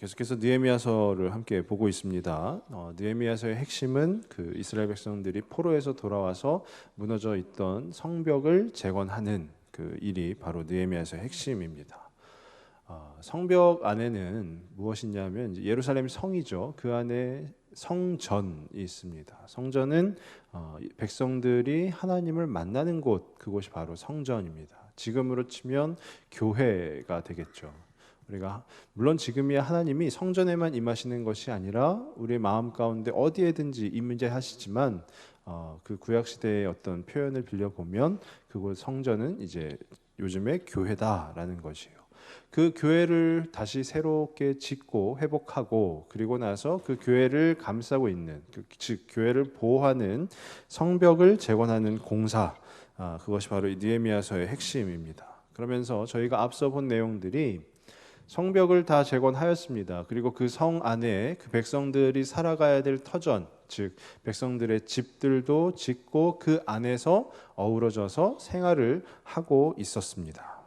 계속해서 느헤미야서를 함께 보고 있습니다. 느헤미야서의 핵심은 그 이스라엘 백성들이 포로에서 돌아와서 무너져 있던 성벽을 재건하는 그 일이 바로 느헤미야서의 핵심입니다. 성벽 안에는 무엇이냐면 예루살렘 성이죠. 그 안에 성전이 있습니다. 성전은 백성들이 하나님을 만나는 곳, 그곳이 바로 성전입니다. 지금으로 치면 교회가 되겠죠. 우리가 물론 지금이야 하나님이 성전에만 임하시는 것이 아니라 우리의 마음 가운데 어디에든지 임재하시지만 그 구약 시대의 어떤 표현을 빌려 보면 그곳 성전은 이제 요즘의 교회다라는 것이에요. 그 교회를 다시 새롭게 짓고 회복하고 그리고 나서 그 교회를 감싸고 있는 즉 교회를 보호하는 성벽을 재건하는 공사, 그것이 바로 이 느헤미야서의 핵심입니다. 그러면서 저희가 앞서 본 내용들이 성벽을 다 재건하였습니다. 그리고 그 성 안에 그 백성들이 살아가야 될 터전, 즉 백성들의 집들도 짓고 그 안에서 어우러져서 생활을 하고 있었습니다.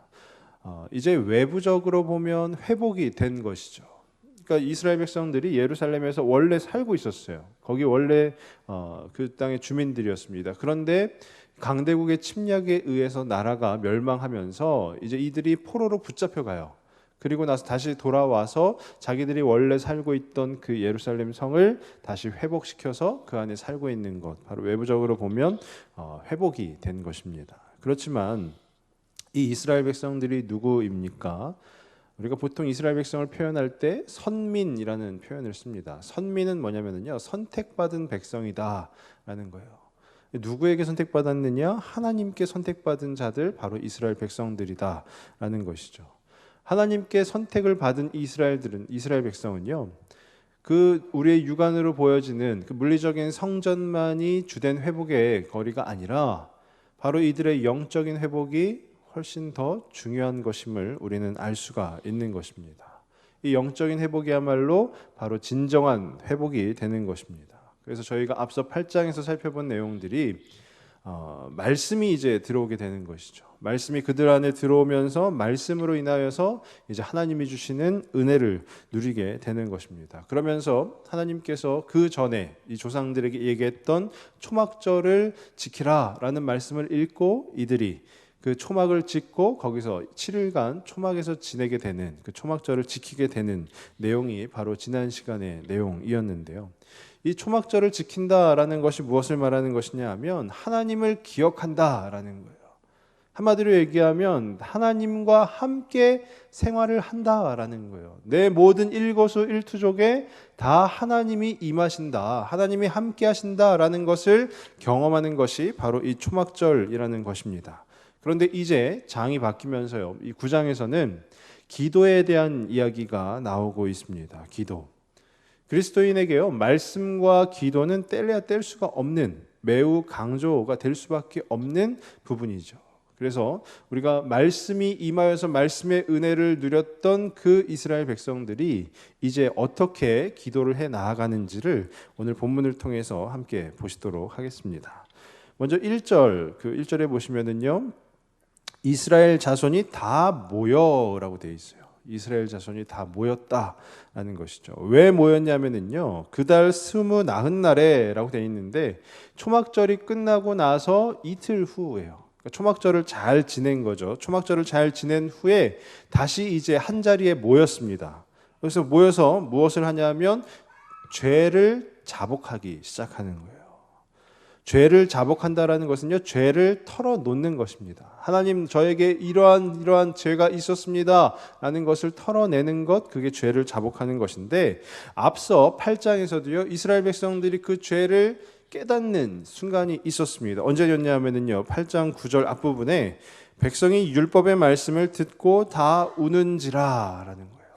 이제 외부적으로 보면 회복이 된 것이죠. 그러니까 이스라엘 백성들이 예루살렘에서 원래 살고 있었어요. 거기 원래 그 땅의 주민들이었습니다. 그런데 강대국의 침략에 의해서 나라가 멸망하면서 이제 이들이 포로로 붙잡혀가요. 그리고 나서 다시 돌아와서 자기들이 원래 살고 있던 그 예루살렘 성을 다시 회복시켜서 그 안에 살고 있는 것, 바로 외부적으로 보면 회복이 된 것입니다. 그렇지만 이 이스라엘 백성들이 누구입니까? 우리가 보통 이스라엘 백성을 표현할 때 선민이라는 표현을 씁니다. 선민은 뭐냐면요, 선택받은 백성이다라는 거예요. 누구에게 선택받았느냐? 하나님께 선택받은 자들, 바로 이스라엘 백성들이다라는 것이죠. 하나님께 선택을 받은 이스라엘 백성은요, 그 우리의 육안으로 보여지는 그 물리적인 성전만이 주된 회복의 거리가 아니라 바로 이들의 영적인 회복이 훨씬 더 중요한 것임을 우리는 알 수가 있는 것입니다. 이 영적인 회복이야말로 바로 진정한 회복이 되는 것입니다. 그래서 저희가 앞서 8장에서 살펴본 내용들이 말씀이 이제 들어오게 되는 것이죠. 말씀이 그들 안에 들어오면서 말씀으로 인하여서 이제 하나님이 주시는 은혜를 누리게 되는 것입니다. 그러면서 하나님께서 그 전에 이 조상들에게 얘기했던 초막절을 지키라라는 말씀을 읽고 이들이 그 초막을 짓고 거기서 7일간 초막에서 지내게 되는 그 초막절을 지키게 되는 내용이 바로 지난 시간의 내용이었는데요. 이 초막절을 지킨다라는 것이 무엇을 말하는 것이냐 하면 하나님을 기억한다라는 거예요. 한마디로 얘기하면 하나님과 함께 생활을 한다라는 거예요. 내 모든 일거수일투족에 다 하나님이 임하신다, 하나님이 함께 하신다라는 것을 경험하는 것이 바로 이 초막절이라는 것입니다. 그런데 이제 장이 바뀌면서요, 이 9장에서는 기도에 대한 이야기가 나오고 있습니다. 기도. 그리스도인에게요, 말씀과 기도는 뗄래야 뗄 수가 없는, 매우 강조가 될 수밖에 없는 부분이죠. 그래서 우리가 말씀이 임하여서 말씀의 은혜를 누렸던 그 이스라엘 백성들이 이제 어떻게 기도를 해 나아가는지를 오늘 본문을 통해서 함께 보시도록 하겠습니다. 먼저 1절, 그 1절에 보시면은요, 이스라엘 자손이 다 모여라고 되어 있어요. 이스라엘 자손이 다 모였다라는 것이죠. 왜 모였냐면은요, 그달 29날에라고 되어 있는데 초막절이 끝나고 나서 이틀 후예요. 그러니까 초막절을 잘 지낸 거죠. 초막절을 잘 지낸 후에 다시 이제 한 자리에 모였습니다. 그래서 모여서 무엇을 하냐면 죄를 자복하기 시작하는 거예요. 죄를 자복한다라는 것은요, 죄를 털어놓는 것입니다. 하나님, 저에게 이러한 죄가 있었습니다 라는 것을 털어내는 것, 그게 죄를 자복하는 것인데, 앞서 8장에서도요 이스라엘 백성들이 그 죄를 깨닫는 순간이 있었습니다. 언제였냐면요, 8장 9절 앞부분에 백성이 율법의 말씀을 듣고 다 우는지라 라는 거예요.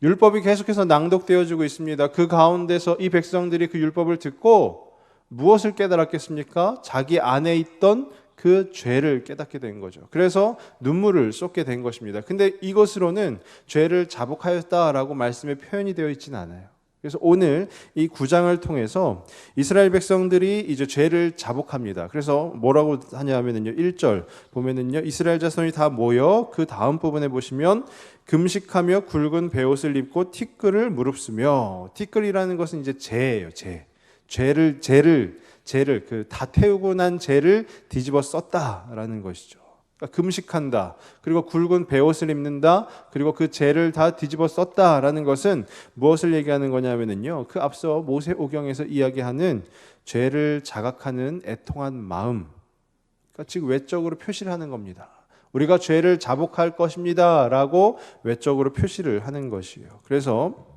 율법이 계속해서 낭독되어지고 있습니다. 그 가운데서 이 백성들이 그 율법을 듣고 무엇을 깨달았겠습니까? 자기 안에 있던 그 죄를 깨닫게 된 거죠. 그래서 눈물을 쏟게 된 것입니다. 근데 이것으로는 죄를 자복하였다라고 말씀에 표현이 되어 있지는 않아요. 그래서 오늘 이 9장을 통해서 이스라엘 백성들이 이제 죄를 자복합니다. 그래서 뭐라고 하냐면요, 1절 보면은요, 이스라엘 자손이 다 모여, 그 다음 부분에 보시면 금식하며 굵은 베옷을 입고 티끌을 무릅쓰며. 티끌이라는 것은 이제 재예요. 재를 그 다 태우고 난 재를 뒤집어 썼다라는 것이죠. 그러니까 금식한다. 그리고 굵은 베옷을 입는다. 그리고 그 재를 다 뒤집어 썼다라는 것은 무엇을 얘기하는 거냐면요. 그 앞서 모세오경에서 이야기하는 죄를 자각하는 애통한 마음. 그러니까 즉 외적으로 표시를 하는 겁니다. 우리가 죄를 자복할 것입니다라고 외적으로 표시를 하는 것이에요. 그래서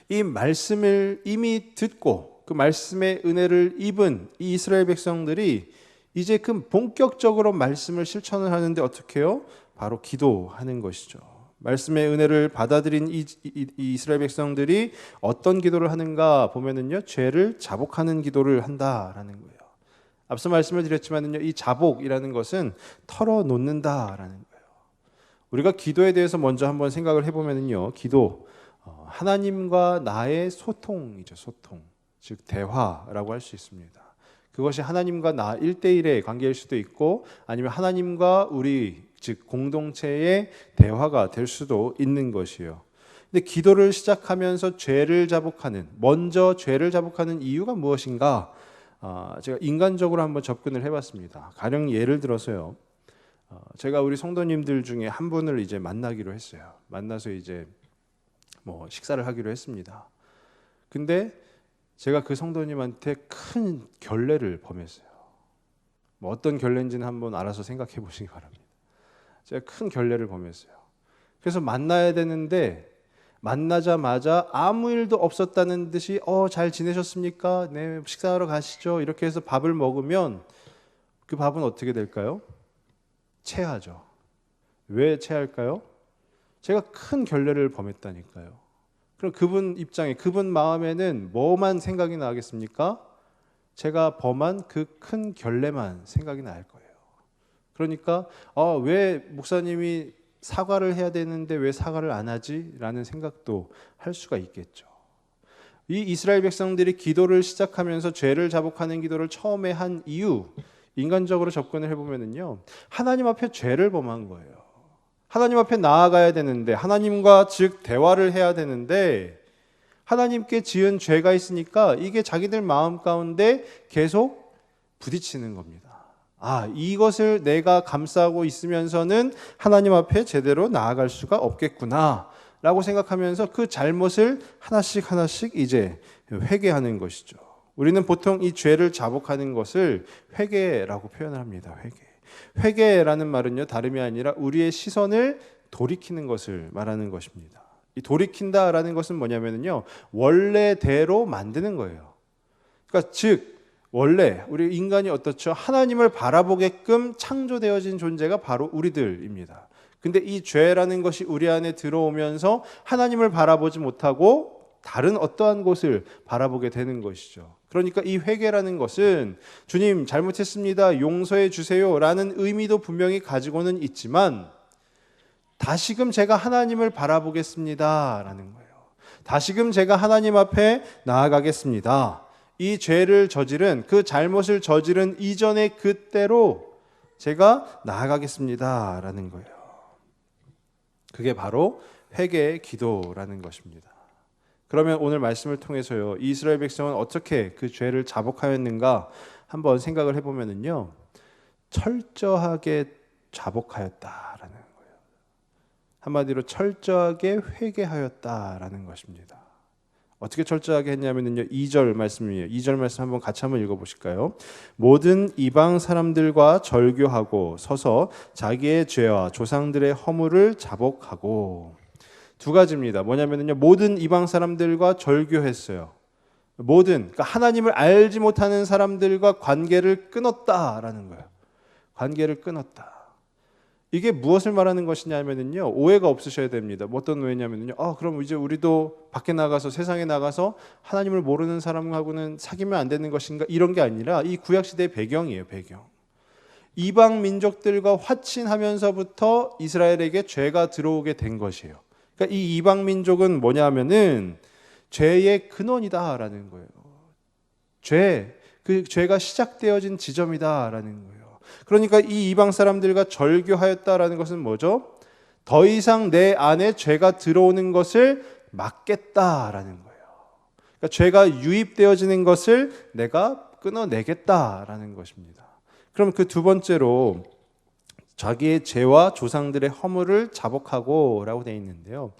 이 말씀을 이미 듣고 그 말씀의 은혜를 입은 이 이스라엘 백성들이 이제 그 본격적으로 말씀을 실천을 하는데 어떻게 해요? 바로 기도하는 것이죠. 말씀의 은혜를 받아들인 이 이스라엘 백성들이 어떤 기도를 하는가 보면은요, 죄를 자복하는 기도를 한다라는 거예요. 앞서 말씀을 드렸지만은요, 이 자복이라는 것은 털어놓는다라는 거예요. 우리가 기도에 대해서 먼저 한번 생각을 해보면은요, 기도 하나님과 나의 소통이죠, 소통. 즉 대화라고 할 수 있습니다. 그것이 하나님과 나 1대1의 관계일 수도 있고 아니면 하나님과 우리 즉 공동체의 대화가 될 수도 있는 것이에요. 근데 기도를 시작하면서 먼저 죄를 자복하는 이유가 무엇인가? 제가 인간적으로 한번 접근을 해봤습니다. 가령 예를 들어서요. 제가 우리 성도님들 중에 한 분을 이제 만나기로 했어요. 만나서 이제 뭐 식사를 하기로 했습니다. 근데 제가 그 성도님한테 큰 결례를 범했어요. 뭐 어떤 결례인지는 한번 알아서 생각해 보시기 바랍니다. 제가 큰 결례를 범했어요. 그래서 만나야 되는데 만나자마자 아무 일도 없었다는 듯이 잘 지내셨습니까? 네, 식사하러 가시죠. 이렇게 해서 밥을 먹으면 그 밥은 어떻게 될까요? 체하죠. 왜 체할까요? 제가 큰 결례를 범했다니까요. 그럼 그분 입장에, 그분 마음에는 뭐만 생각이 나겠습니까? 제가 범한 그 큰 결례만 생각이 날 거예요. 그러니까 왜 목사님이 사과를 해야 되는데 왜 사과를 안 하지? 라는 생각도 할 수가 있겠죠. 이 이스라엘 백성들이 기도를 시작하면서 죄를 자복하는 기도를 처음에 한 이유, 인간적으로 접근을 해보면요, 하나님 앞에 죄를 범한 거예요. 하나님 앞에 나아가야 되는데, 하나님과 즉 대화를 해야 되는데 하나님께 지은 죄가 있으니까 이게 자기들 마음 가운데 계속 부딪히는 겁니다. 이것을 내가 감싸고 있으면서는 하나님 앞에 제대로 나아갈 수가 없겠구나 라고 생각하면서 그 잘못을 하나씩 이제 회개하는 것이죠. 우리는 보통 이 죄를 자복하는 것을 회개라고 표현을 합니다. 회개라는 말은요, 다름이 아니라 우리의 시선을 돌이키는 것을 말하는 것입니다. 이 돌이킨다라는 것은 뭐냐면요, 원래대로 만드는 거예요. 그러니까 즉 원래 우리 인간이 어떻죠? 하나님을 바라보게끔 창조되어진 존재가 바로 우리들입니다. 근데 이 죄라는 것이 우리 안에 들어오면서 하나님을 바라보지 못하고 다른 어떠한 곳을 바라보게 되는 것이죠. 그러니까 이 회개라는 것은 주님 잘못했습니다, 용서해 주세요 라는 의미도 분명히 가지고는 있지만 다시금 제가 하나님을 바라보겠습니다 라는 거예요. 다시금 제가 하나님 앞에 나아가겠습니다. 이 죄를 저지른, 그 잘못을 저지른 이전의 그때로 제가 나아가겠습니다 라는 거예요. 그게 바로 회개의 기도라는 것입니다. 그러면 오늘 말씀을 통해서요, 이스라엘 백성은 어떻게 그 죄를 자복하였는가 한번 생각을 해보면요, 철저하게 자복하였다라는 거예요. 한마디로 철저하게 회개하였다라는 것입니다. 어떻게 철저하게 했냐면요, 2절 말씀이에요. 2절 말씀 한번 같이 한번 읽어보실까요? 모든 이방 사람들과 절교하고 서서 자기의 죄와 조상들의 허물을 자복하고. 두 가지입니다. 뭐냐면요, 모든 이방 사람들과 절교했어요. 그러니까 하나님을 알지 못하는 사람들과 관계를 끊었다라는 거예요. 관계를 끊었다. 이게 무엇을 말하는 것이냐면요, 오해가 없으셔야 됩니다. 어떤 오해냐면요, 그럼 이제 우리도 밖에 나가서 세상에 나가서 하나님을 모르는 사람하고는 사귀면 안 되는 것인가? 이런 게 아니라 이 구약 시대의 배경이에요, 배경. 이방 민족들과 화친하면서부터 이스라엘에게 죄가 들어오게 된 것이에요. 그러니까 이 이방 민족은 뭐냐면은 죄의 근원이다라는 거예요. 그 죄가 시작되어진 지점이다라는 거예요. 그러니까 이 이방 사람들과 절교하였다라는 것은 뭐죠? 더 이상 내 안에 죄가 들어오는 것을 막겠다라는 거예요. 그러니까 죄가 유입되어지는 것을 내가 끊어내겠다라는 것입니다. 그럼 그 두 번째로 자기의 죄와 조상들의 허물을 자복하고 라고 되어 있는데요.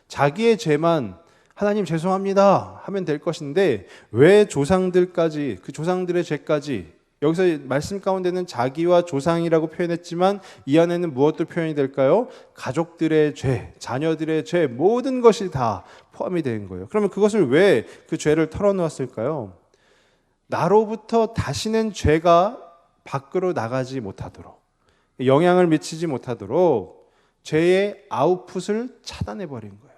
자기의 죄만 하나님 죄송합니다 하면 될 것인데 왜 조상들까지, 그 조상들의 죄까지, 여기서 말씀 가운데는 자기와 조상이라고 표현했지만 이 안에는 무엇도 표현이 될까요? 가족들의 죄, 자녀들의 죄, 모든 것이 다 포함이 된 거예요. 그러면 그것을 왜 그 죄를 털어놓았을까요? 나로부터 다시는 죄가 밖으로 나가지 못하도록, 영향을 미치지 못하도록 죄의 아웃풋을 차단해버린 거예요.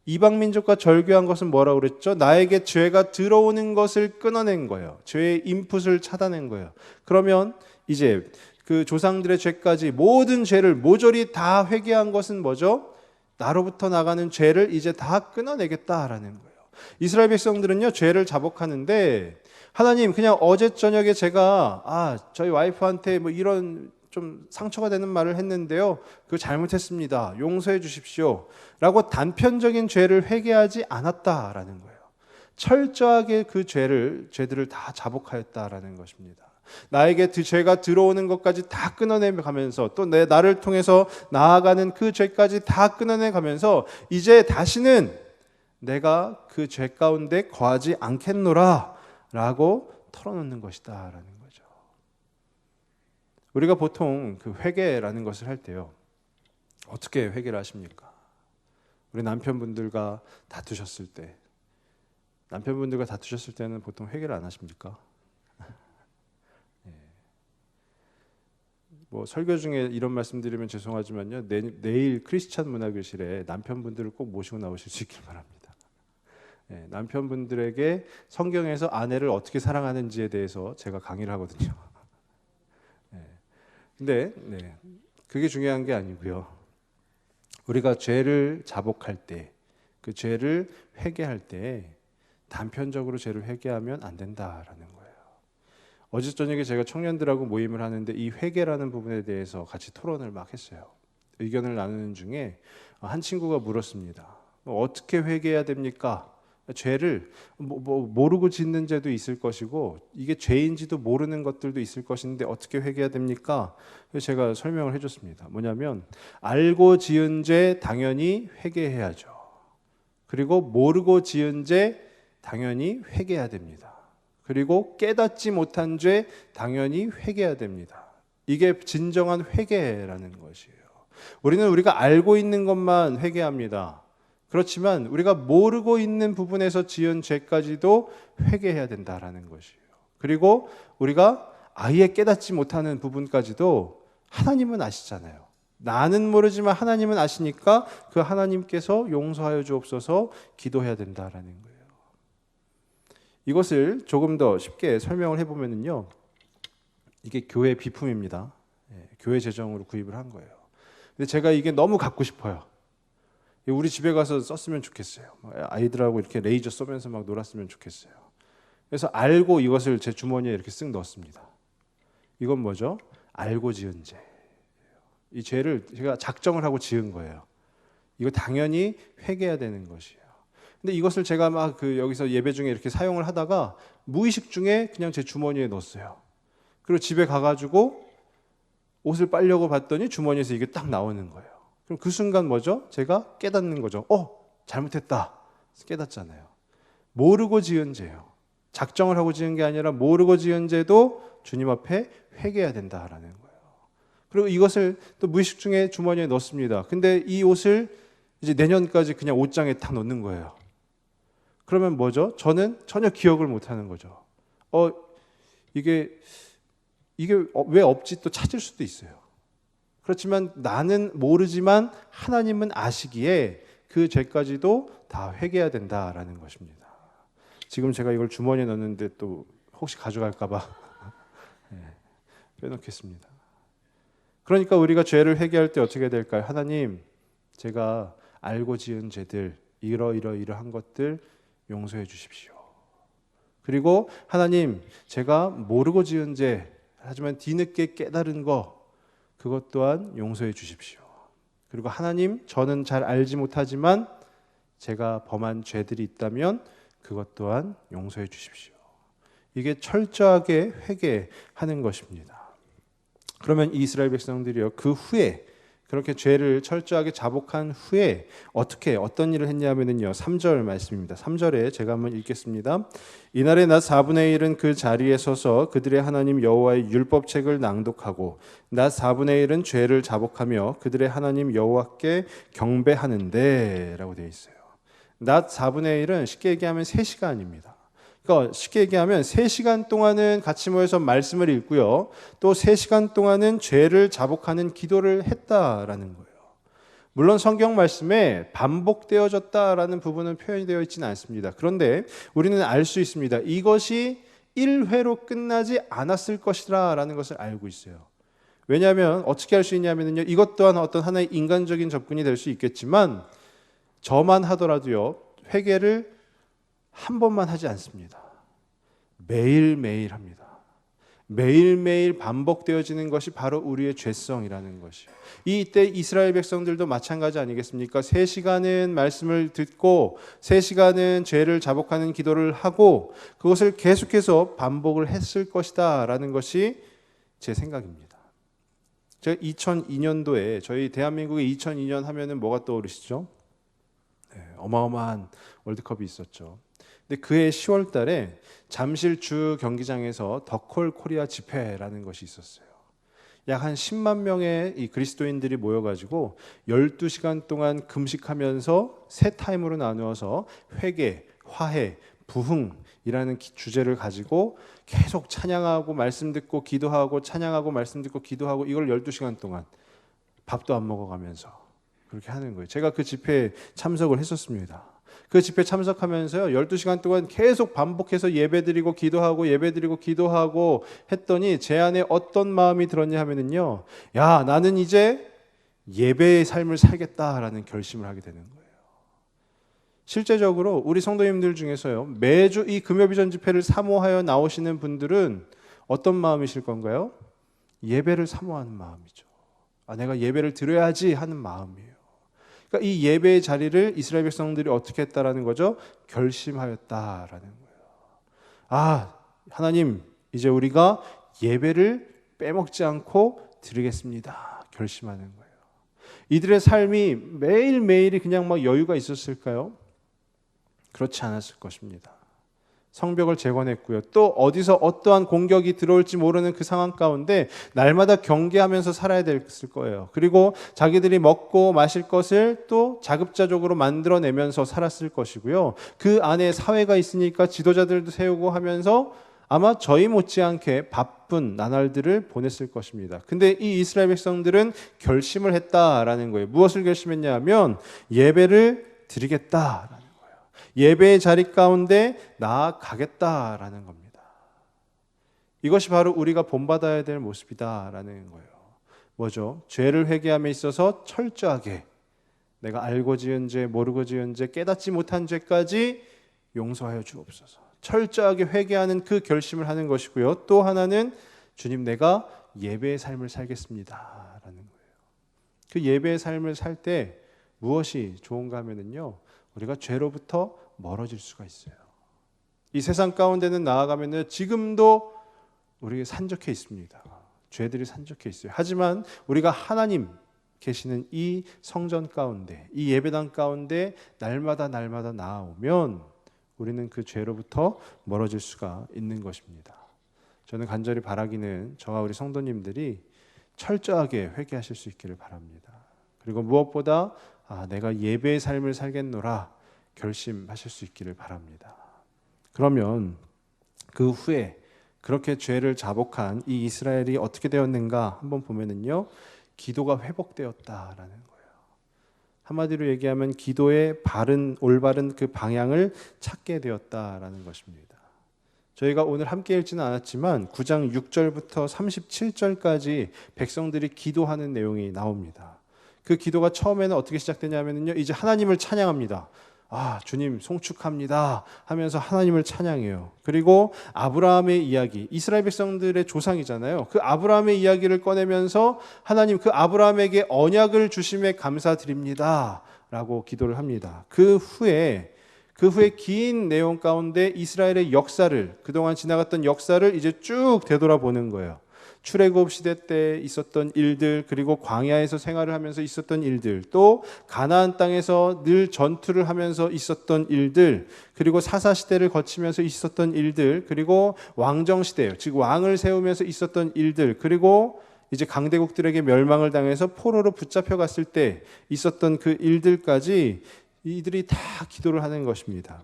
이방 민족과 절교한 것은 뭐라고 그랬죠? 나에게 죄가 들어오는 것을 끊어낸 거예요. 죄의 인풋을 차단한 거예요. 그러면 이제 그 조상들의 죄까지 모든 죄를 모조리 다 회개한 것은 뭐죠? 나로부터 나가는 죄를 이제 다 끊어내겠다라는 거예요. 이스라엘 백성들은요, 죄를 자복하는데 하나님 그냥 어제 저녁에 제가 저희 와이프한테 뭐 이런 좀 상처가 되는 말을 했는데요, 그거 잘못했습니다, 용서해 주십시오 라고 단편적인 죄를 회개하지 않았다라는 거예요. 철저하게 그 죄들을 다 자복하였다라는 것입니다. 나에게 죄가 들어오는 것까지 다 끊어내가면서 또 나를 통해서 나아가는 그 죄까지 다 끊어내가면서 이제 다시는 내가 그 죄 가운데 거하지 않겠노라 라고 털어놓는 것이다 라는 거죠. 우리가 보통 그 회개라는 것을 할 때요, 어떻게 회개를 하십니까? 우리 남편분들과 다투셨을 때는 보통 회개를 안 하십니까? 뭐 설교 중에 이런 말씀드리면 죄송하지만요, 내일 크리스찬 문화교실에 남편분들을 꼭 모시고 나오실 수 있길 바랍니다. 남편분들에게 성경에서 아내를 어떻게 사랑하는지에 대해서 제가 강의를 하거든요. 근데 그게 중요한 게 아니고요. 우리가 죄를 자복할 때, 그 죄를 회개할 때 단편적으로 죄를 회개하면 안 된다라는 거예요. 어제 저녁에 제가 청년들하고 모임을 하는데 이 회개라는 부분에 대해서 같이 토론을 막 했어요. 의견을 나누는 중에 한 친구가 물었습니다. 어떻게 회개해야 됩니까? 죄를 모르고 짓는 죄도 있을 것이고 이게 죄인지도 모르는 것들도 있을 것인데 어떻게 회개해야 됩니까? 그래서 제가 설명을 해줬습니다. 뭐냐면 알고 지은 죄 당연히 회개해야죠. 그리고 모르고 지은 죄 당연히 회개해야 됩니다. 그리고 깨닫지 못한 죄 당연히 회개해야 됩니다. 이게 진정한 회개라는 것이에요. 우리가 알고 있는 것만 회개합니다. 그렇지만 우리가 모르고 있는 부분에서 지은 죄까지도 회개해야 된다라는 것이에요. 그리고 우리가 아예 깨닫지 못하는 부분까지도 하나님은 아시잖아요. 나는 모르지만 하나님은 아시니까 그 하나님께서 용서하여 주옵소서 기도해야 된다라는 거예요. 이것을 조금 더 쉽게 설명을 해보면요, 이게 교회 비품입니다. 교회 재정으로 구입을 한 거예요. 근데 제가 이게 너무 갖고 싶어요. 우리 집에 가서 썼으면 좋겠어요. 아이들하고 이렇게 레이저 쏘면서 막 놀았으면 좋겠어요. 그래서 알고 이것을 제 주머니에 이렇게 쓱 넣었습니다. 이건 뭐죠? 알고 지은 죄. 이 죄를 제가 작정을 하고 지은 거예요. 이거 당연히 회개해야 되는 것이에요. 근데 이것을 제가 막 여기서 예배 중에 이렇게 사용을 하다가 무의식 중에 그냥 제 주머니에 넣었어요. 그리고 집에 가가지고 옷을 빨려고 봤더니 주머니에서 이게 딱 나오는 거예요. 그럼 그 순간 뭐죠? 제가 깨닫는 거죠. 잘못했다. 깨닫잖아요. 모르고 지은 죄요. 작정을 하고 지은 게 아니라 모르고 지은 죄도 주님 앞에 회개해야 된다라는 거예요. 그리고 이것을 또 무의식 중에 주머니에 넣습니다. 근데 이 옷을 이제 내년까지 그냥 옷장에 다 넣는 거예요. 그러면 뭐죠? 저는 전혀 기억을 못 하는 거죠. 이게 왜 없지 또 찾을 수도 있어요. 그렇지만 나는 모르지만 하나님은 아시기에 그 죄까지도 다 회개해야 된다라는 것입니다. 지금 제가 이걸 주머니에 넣는데 또 혹시 가져갈까 봐 빼놓겠습니다. 그러니까 우리가 죄를 회개할 때 어떻게 해야 될까요? 하나님, 제가 알고 지은 죄들 이러한 것들 용서해 주십시오. 그리고 하나님, 제가 모르고 지은 죄 하지만 뒤늦게 깨달은 것, 그것 또한 용서해 주십시오. 그리고 하나님, 저는 잘 알지 못하지만 제가 범한 죄들이 있다면 그것 또한 용서해 주십시오. 이게 철저하게 회개하는 것입니다. 그러면 이스라엘 백성들이요, 그 후에 그렇게 죄를 철저하게 자복한 후에 어떤 일을 했냐면요, 3절 말씀입니다. 3절에 제가 한번 읽겠습니다. 이날에 낮 4분의 1은 그 자리에 서서 그들의 하나님 여호와의 율법책을 낭독하고 낮 4분의 1은 죄를 자복하며 그들의 하나님 여호와께 경배하는데 라고 되어 있어요. 낮 4분의 1은 쉽게 얘기하면 3시간입니다. 그러니까 쉽게 얘기하면 3시간 동안은 같이 모여서 말씀을 읽고요, 또 3시간 동안은 죄를 자복하는 기도를 했다라는 거예요. 물론 성경 말씀에 반복되어졌다라는 부분은 표현이 되어 있지는 않습니다. 그런데 우리는 알 수 있습니다. 이것이 1회로 끝나지 않았을 것이라는 것을 알고 있어요. 왜냐하면 어떻게 할 수 있냐면요, 이것 또한 어떤 하나의 인간적인 접근이 될 수 있겠지만 저만 하더라도요, 회개를 한 번만 하지 않습니다. 매일매일 합니다. 매일매일 반복되어지는 것이 바로 우리의 죄성이라는 것이요. 이때 이스라엘 백성들도 마찬가지 아니겠습니까? 3시간은 말씀을 듣고 3시간은 죄를 자복하는 기도를 하고 그것을 계속해서 반복을 했을 것이다 라는 것이 제 생각입니다. 제가 2002년도에 저희 대한민국의 2002년 하면은 뭐가 떠오르시죠? 네, 어마어마한 월드컵이 있었죠. 근데 그해 10월 달에 잠실 주 경기장에서 더콜 코리아 집회라는 것이 있었어요. 약 한 10만 명의 이 그리스도인들이 모여가지고 12시간 동안 금식하면서 세 타임으로 나누어서 회개, 화해, 부흥이라는 주제를 가지고 계속 찬양하고 말씀 듣고 기도하고 찬양하고 말씀 듣고 기도하고 이걸 12시간 동안 밥도 안 먹어가면서 그렇게 하는 거예요. 제가 그 집회에 참석을 했었습니다. 그 집회 참석하면서요, 12시간 동안 계속 반복해서 예배드리고 기도하고 예배드리고 기도하고 했더니 제 안에 어떤 마음이 들었냐 하면은요, 야, 나는 이제 예배의 삶을 살겠다라는 결심을 하게 되는 거예요. 실제적으로 우리 성도님들 중에서요, 매주 이 금요비전 집회를 사모하여 나오시는 분들은 어떤 마음이실 건가요? 예배를 사모하는 마음이죠. 내가 예배를 드려야지 하는 마음이에요. 그러니까 이 예배의 자리를 이스라엘 백성들이 어떻게 했다라는 거죠? 결심하였다라는 거예요. 하나님, 이제 우리가 예배를 빼먹지 않고 드리겠습니다. 결심하는 거예요. 이들의 삶이 매일매일이 그냥 막 여유가 있었을까요? 그렇지 않았을 것입니다. 성벽을 재건했고요. 또 어디서 어떠한 공격이 들어올지 모르는 그 상황 가운데 날마다 경계하면서 살아야 됐을 거예요. 그리고 자기들이 먹고 마실 것을 또 자급자족으로 만들어내면서 살았을 것이고요. 그 안에 사회가 있으니까 지도자들도 세우고 하면서 아마 저희 못지않게 바쁜 나날들을 보냈을 것입니다. 근데 이 이스라엘 백성들은 결심을 했다라는 거예요. 무엇을 결심했냐 하면 예배를 드리겠다. 예배의 자리 가운데 나아가겠다라는 겁니다. 이것이 바로 우리가 본받아야 될 모습이다라는 거예요. 뭐죠? 죄를 회개함에 있어서 철저하게 내가 알고 지은 죄, 모르고 지은 죄, 깨닫지 못한 죄까지 용서하여 주옵소서. 철저하게 회개하는 그 결심을 하는 것이고요. 또 하나는 주님, 내가 예배의 삶을 살겠습니다라는 거예요. 그 예배의 삶을 살 때 무엇이 좋은가 하면은요, 우리가 죄로부터 멀어질 수가 있어요. 이 세상 가운데는 나아가면 지금도 우리가 산적해 있습니다. 죄들이 산적해 있어요. 하지만 우리가 하나님 계시는 이 성전 가운데, 이 예배당 가운데 날마다 나아오면 우리는 그 죄로부터 멀어질 수가 있는 것입니다. 저는 간절히 바라기는 저와 우리 성도님들이 철저하게 회개하실 수 있기를 바랍니다. 그리고 무엇보다 내가 예배의 삶을 살겠노라 결심하실 수 있기를 바랍니다. 그러면 그 후에 그렇게 죄를 자복한 이 이스라엘이 어떻게 되었는가 한번 보면은요, 기도가 회복되었다라는 거예요. 한마디로 얘기하면 기도의 올바른 그 방향을 찾게 되었다라는 것입니다. 저희가 오늘 함께 읽지는 않았지만 9장 6절부터 37절까지 백성들이 기도하는 내용이 나옵니다. 그 기도가 처음에는 어떻게 시작되냐면요, 이제 하나님을 찬양합니다. 주님 송축합니다 하면서 하나님을 찬양해요. 그리고 아브라함의 이야기, 이스라엘 백성들의 조상이잖아요. 그 아브라함의 이야기를 꺼내면서 하나님 그 아브라함에게 언약을 주심에 감사드립니다 라고 기도를 합니다. 그 후에 긴 내용 가운데 이스라엘의 역사를, 그동안 지나갔던 역사를 이제 쭉 되돌아보는 거예요. 출애굽 시대 때 있었던 일들, 그리고 광야에서 생활을 하면서 있었던 일들, 또 가나안 땅에서 늘 전투를 하면서 있었던 일들, 그리고 사사 시대를 거치면서 있었던 일들, 그리고 왕정 시대, 즉 왕을 세우면서 있었던 일들, 그리고 이제 강대국들에게 멸망을 당해서 포로로 붙잡혀 갔을 때 있었던 그 일들까지 이들이 다 기도를 하는 것입니다.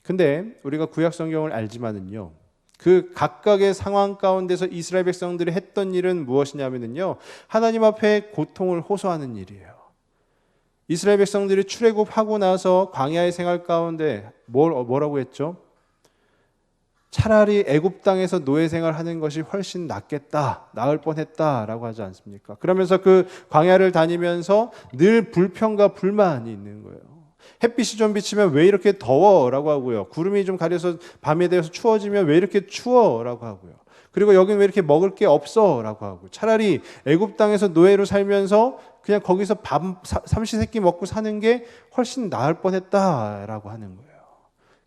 근데 우리가 구약 성경을 알지만은요, 그 각각의 상황 가운데서 이스라엘 백성들이 했던 일은 무엇이냐면요, 하나님 앞에 고통을 호소하는 일이에요. 이스라엘 백성들이 출애굽하고 나서 광야의 생활 가운데 뭐라고 했죠? 차라리 애굽 땅에서 노예 생활하는 것이 훨씬 낫겠다, 나을 뻔했다라고 하지 않습니까? 그러면서 그 광야를 다니면서 늘 불평과 불만이 있는 거예요. 햇빛이 좀 비치면 왜 이렇게 더워라고 하고요. 구름이 좀 가려서 밤에 되어서 추워지면 왜 이렇게 추워라고 하고요. 그리고 여긴 왜 이렇게 먹을 게 없어라고 하고, 차라리 애굽 땅에서 노예로 살면서 그냥 거기서 밥 삼시세끼 먹고 사는 게 훨씬 나을 뻔했다라고 하는 거예요.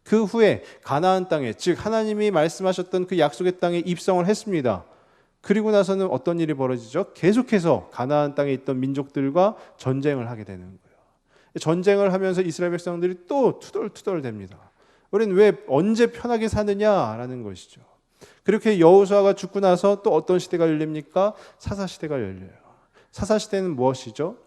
그 후에 가나안 땅에, 즉 하나님이 말씀하셨던 그 약속의 땅에 입성을 했습니다. 그리고 나서는 어떤 일이 벌어지죠? 계속해서 가나안 땅에 있던 민족들과 전쟁을 하게 되는 거예요. 전쟁을 하면서 이스라엘 백성들이 또 투덜투덜됩니다. 우리는 왜 언제 편하게 사느냐라는 것이죠. 그렇게 여호수아가 죽고 나서 또 어떤 시대가 열립니까? 사사 시대가 열려요. 사사 시대는 무엇이죠?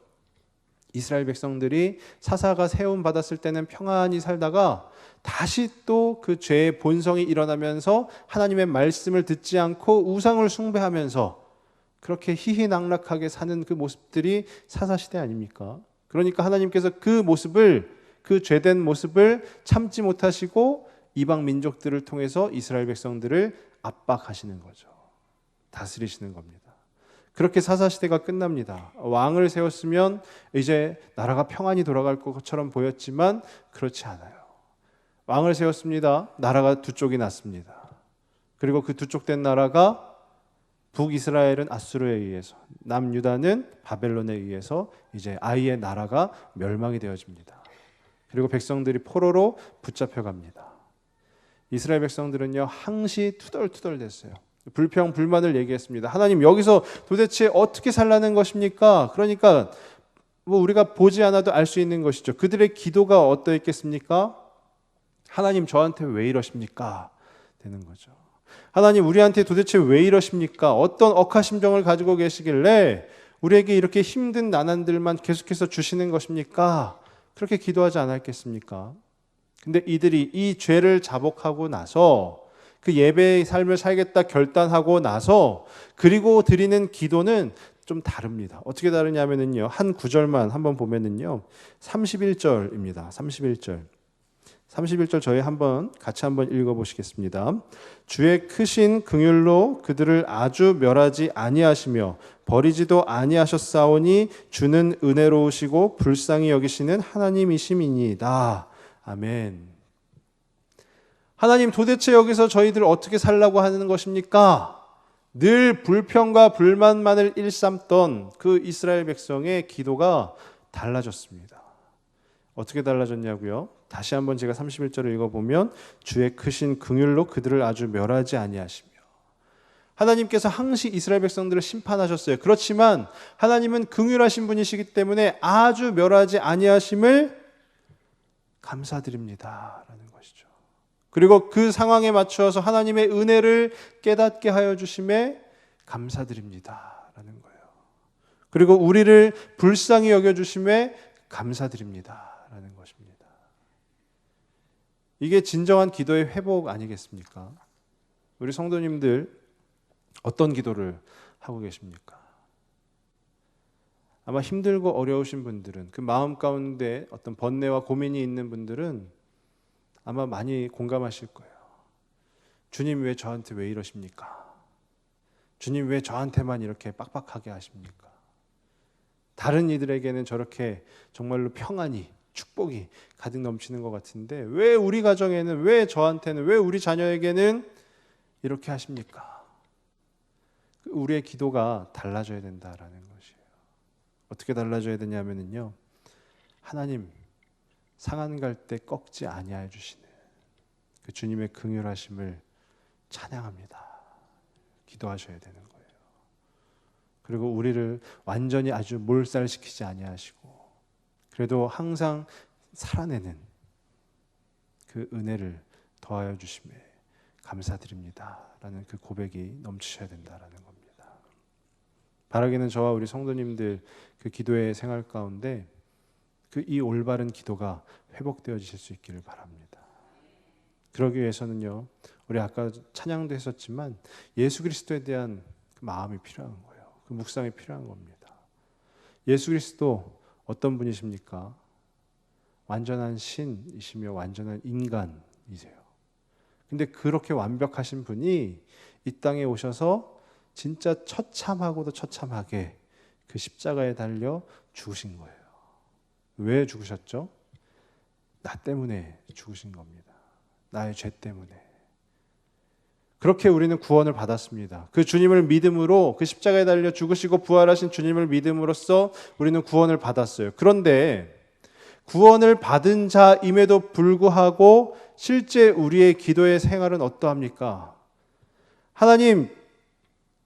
이스라엘 백성들이 사사가 세움 받았을 때는 평안히 살다가 다시 또 그 죄의 본성이 일어나면서 하나님의 말씀을 듣지 않고 우상을 숭배하면서 그렇게 희희낙락하게 사는 그 모습들이 사사시대 아닙니까? 그러니까 하나님께서 그 죄된 모습을 참지 못하시고 이방 민족들을 통해서 이스라엘 백성들을 압박하시는 거죠. 다스리시는 겁니다. 그렇게 사사시대가 끝납니다. 왕을 세웠으면 이제 나라가 평안히 돌아갈 것처럼 보였지만 그렇지 않아요. 왕을 세웠습니다. 나라가 두 쪽이 났습니다. 그리고 그 두 쪽 된 나라가 북이스라엘은 아수르에 의해서, 남유다는 바벨론에 의해서 이제 아이의 나라가 멸망이 되어집니다. 그리고 백성들이 포로로 붙잡혀갑니다. 이스라엘 백성들은요, 항시 투덜투덜 됐어요. 불평 불만을 얘기했습니다. 하나님, 여기서 도대체 어떻게 살라는 것입니까? 그러니까 우리가 보지 않아도 알 수 있는 것이죠. 그들의 기도가 어떠했겠습니까? 하나님, 저한테 왜 이러십니까? 되는 거죠. 하나님, 우리한테 도대체 왜 이러십니까? 어떤 억하심정을 가지고 계시길래 우리에게 이렇게 힘든 난안들만 계속해서 주시는 것입니까? 그렇게 기도하지 않았겠습니까? 근데 이들이 이 죄를 자복하고 나서, 그 예배의 삶을 살겠다 결단하고 나서, 그리고 드리는 기도는 좀 다릅니다. 어떻게 다르냐면요, 한 구절만 한번 보면은요, 31절입니다. 31절 저희 같이 한번 읽어보시겠습니다. 주의 크신 긍휼로 그들을 아주 멸하지 아니하시며 버리지도 아니하셨사오니 주는 은혜로우시고 불쌍히 여기시는 하나님이심이니이다. 아멘. 하나님, 도대체 여기서 저희들 어떻게 살라고 하는 것입니까? 늘 불평과 불만만을 일삼던 그 이스라엘 백성의 기도가 달라졌습니다. 어떻게 달라졌냐고요? 다시 한번 제가 31절을 읽어보면, 주의 크신 긍휼로 그들을 아주 멸하지 아니하시며, 하나님께서 항시 이스라엘 백성들을 심판하셨어요. 그렇지만 하나님은 긍휼하신 분이시기 때문에 아주 멸하지 아니하심을 감사드립니다 라는 것이죠. 그리고 그 상황에 맞추어서 하나님의 은혜를 깨닫게 하여 주심에 감사드립니다 라는 거예요. 그리고 우리를 불쌍히 여겨주심에 감사드립니다 라는 것입니다. 이게 진정한 기도의 회복 아니겠습니까? 우리 성도님들 어떤 기도를 하고 계십니까? 아마 힘들고 어려우신 분들은, 그 마음 가운데 어떤 번뇌와 고민이 있는 분들은 아마 많이 공감하실 거예요. 주님, 왜 저한테 왜 이러십니까? 주님, 왜 저한테만 이렇게 빡빡하게 하십니까? 다른 이들에게는 저렇게 정말로 평안히 축복이 가득 넘치는 것 같은데 왜 우리 가정에는, 왜 저한테는, 왜 우리 자녀에게는 이렇게 하십니까? 우리의 기도가 달라져야 된다라는 것이에요. 어떻게 달라져야 되냐면요, 하나님 상한 갈 때 꺾지 아니하여 주시는 그 주님의 긍휼하심을 찬양합니다. 기도하셔야 되는 거예요. 그리고 우리를 완전히 아주 몰살시키지 아니하시고 그래도 항상 살아내는 그 은혜를 더하여 주심에 감사드립니다 라는 그 고백이 넘치셔야 된다라는 겁니다. 바라기는 저와 우리 성도님들 그 기도의 생활 가운데 그 이 올바른 기도가 회복되어지실 수 있기를 바랍니다. 그러기 위해서는요, 우리 아까 찬양도 했었지만 예수 그리스도에 대한 그 마음이 필요한 거예요. 그 묵상이 필요한 겁니다. 예수 그리스도 어떤 분이십니까? 완전한 신이시며 완전한 인간이세요. 근데 그렇게 완벽하신 분이 이 땅에 오셔서 진짜 처참하고도 처참하게 그 십자가에 달려 죽으신 거예요. 왜 죽으셨죠? 나 때문에 죽으신 겁니다. 나의 죄 때문에. 그렇게 우리는 구원을 받았습니다. 그 주님을 믿음으로, 그 십자가에 달려 죽으시고 부활하신 주님을 믿음으로써 우리는 구원을 받았어요. 그런데 구원을 받은 자임에도 불구하고 실제 우리의 기도의 생활은 어떠합니까? 하나님,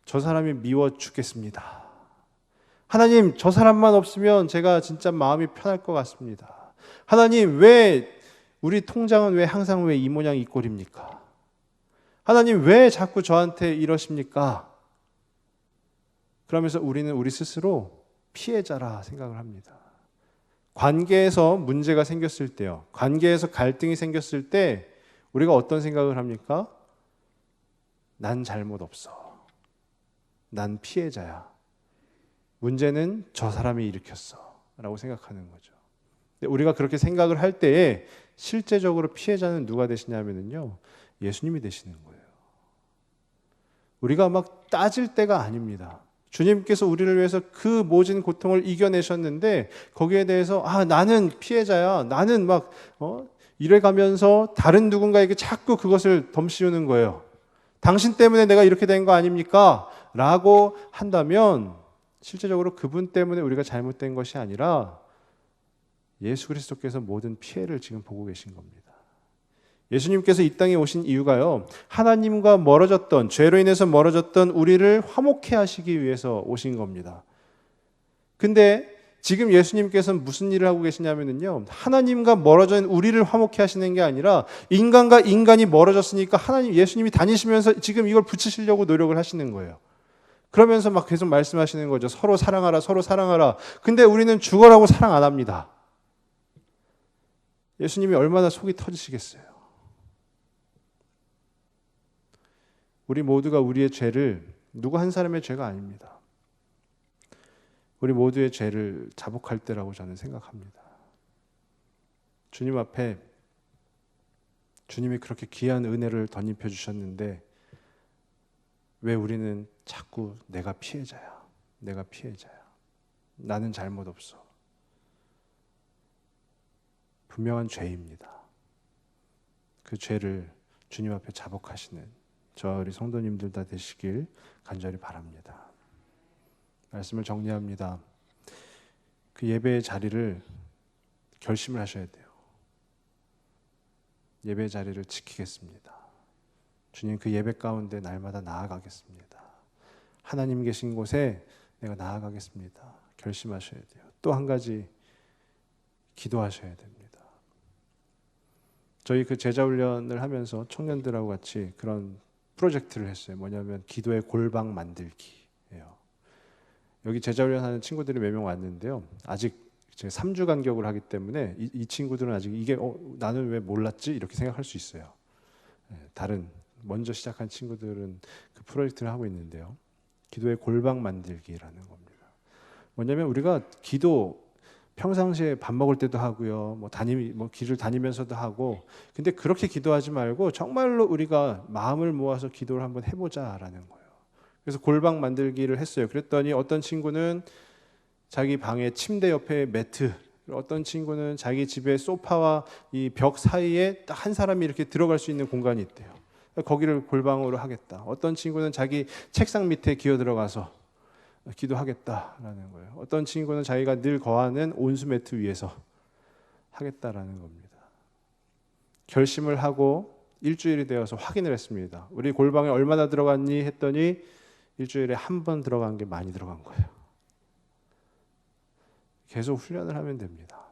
저 사람이 미워 죽겠습니다. 하나님, 저 사람만 없으면 제가 진짜 마음이 편할 것 같습니다. 하나님, 왜 우리 통장은 왜 항상 왜 이 모양 이 꼴입니까? 하나님, 왜 자꾸 저한테 이러십니까? 그러면서 우리는 우리 스스로 피해자라 생각을 합니다. 관계에서 문제가 생겼을 때요, 관계에서 갈등이 생겼을 때 우리가 어떤 생각을 합니까? 난 잘못 없어. 난 피해자야. 문제는 저 사람이 일으켰어 라고 생각하는 거죠. 우리가 그렇게 생각을 할 때에 실제적으로 피해자는 누가 되시냐면요, 예수님이 되시는 거예요. 우리가 막 따질 때가 아닙니다. 주님께서 우리를 위해서 그 모진 고통을 이겨내셨는데 거기에 대해서 나는 피해자야, 나는 막 이래가면서 다른 누군가에게 자꾸 그것을 덤씌우는 거예요. 당신 때문에 내가 이렇게 된 거 아닙니까? 라고 한다면 실제적으로 그분 때문에 우리가 잘못된 것이 아니라 예수 그리스도께서 모든 피해를 지금 보고 계신 겁니다. 예수님께서 이 땅에 오신 이유가요, 하나님과 멀어졌던, 죄로 인해서 멀어졌던 우리를 화목케 하시기 위해서 오신 겁니다. 근데 지금 예수님께서는 무슨 일을 하고 계시냐면요, 하나님과 멀어진 우리를 화목케 하시는 게 아니라 인간과 인간이 멀어졌으니까 예수님이 다니시면서 지금 이걸 붙이시려고 노력을 하시는 거예요. 그러면서 막 계속 말씀하시는 거죠. 서로 사랑하라, 서로 사랑하라. 근데 우리는 죽어라고 사랑 안 합니다. 예수님이 얼마나 속이 터지시겠어요. 우리 모두가 우리의 죄를, 누구 한 사람의 죄가 아닙니다, 우리 모두의 죄를 자복할 때라고 저는 생각합니다. 주님 앞에 주님이 그렇게 귀한 은혜를 덧입혀 주셨는데 왜 우리는 자꾸 내가 피해자야, 내가 피해자야, 나는 잘못 없어. 분명한 죄입니다. 그 죄를 주님 앞에 자복하시는 저와 우리 성도님들 다 되시길 간절히 바랍니다. 말씀을 정리합니다. 그 예배의 자리를 결심을 하셔야 돼요. 예배의 자리를 지키겠습니다. 주님, 그 예배 가운데 날마다 나아가겠습니다. 하나님 계신 곳에 내가 나아가겠습니다. 결심하셔야 돼요. 또 한 가지, 기도하셔야 됩니다. 저희 그 제자훈련을 하면서 청년들하고 같이 그런 프로젝트를 했어요. 뭐냐면 기도의 골방 만들기예요. 여기 제자훈련 하는 친구들이 몇 명 왔는데요, 아직 제가 3주 간격을 하기 때문에 이 친구들은 아직 이게 나는 왜 몰랐지? 이렇게 생각할 수 있어요. 다른 먼저 시작한 친구들은 그 프로젝트를 하고 있는데요, 기도의 골방 만들기라는 겁니다. 뭐냐면 우리가 기도 평상시에 밥 먹을 때도 하고요, 길을 다니면서도 하고, 근데 그렇게 기도하지 말고 정말로 우리가 마음을 모아서 기도를 한번 해보자라는 거예요. 그래서 골방 만들기를 했어요. 그랬더니 어떤 친구는 자기 방에 침대 옆에 매트 어떤 친구는 자기 집의 소파와 이 벽 사이에 딱 한 사람이 이렇게 들어갈 수 있는 공간이 있대요. 거기를 골방으로 하겠다. 어떤 친구는 자기 책상 밑에 기어 들어가서 기도하겠다라는 거예요. 어떤 친구는 자기가 늘 거하는 온수 매트 위에서 하겠다라는 겁니다. 결심을 하고 일주일이 되어서 확인을 했습니다. 우리 골방에 얼마나 들어갔니 했더니 일주일에 한 번 들어간 게 많이 들어간 거예요. 계속 훈련을 하면 됩니다.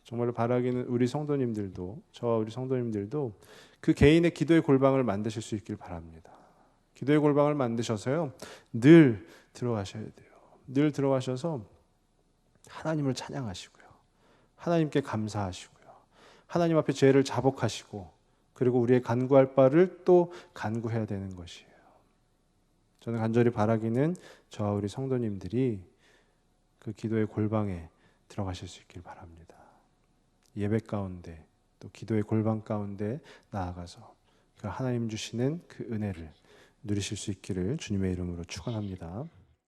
정말로 바라기는 우리 성도님들도, 저와 우리 성도님들도 그 개인의 기도의 골방을 만드실 수 있길 바랍니다. 기도의 골방을 만드셔서요, 늘 들어가셔야 돼요. 늘 들어가셔서 하나님을 찬양하시고요, 하나님께 감사하시고요, 하나님 앞에 죄를 자복하시고, 그리고 우리의 간구할 바를 또 간구해야 되는 것이에요. 저는 간절히 바라기는 저와 우리 성도님들이 그 기도의 골방에 들어가실 수 있길 바랍니다. 예배 가운데 또 기도의 골방 가운데 나아가서 그 하나님 주시는 그 은혜를 누리실 수 있기를 주님의 이름으로 축원합니다.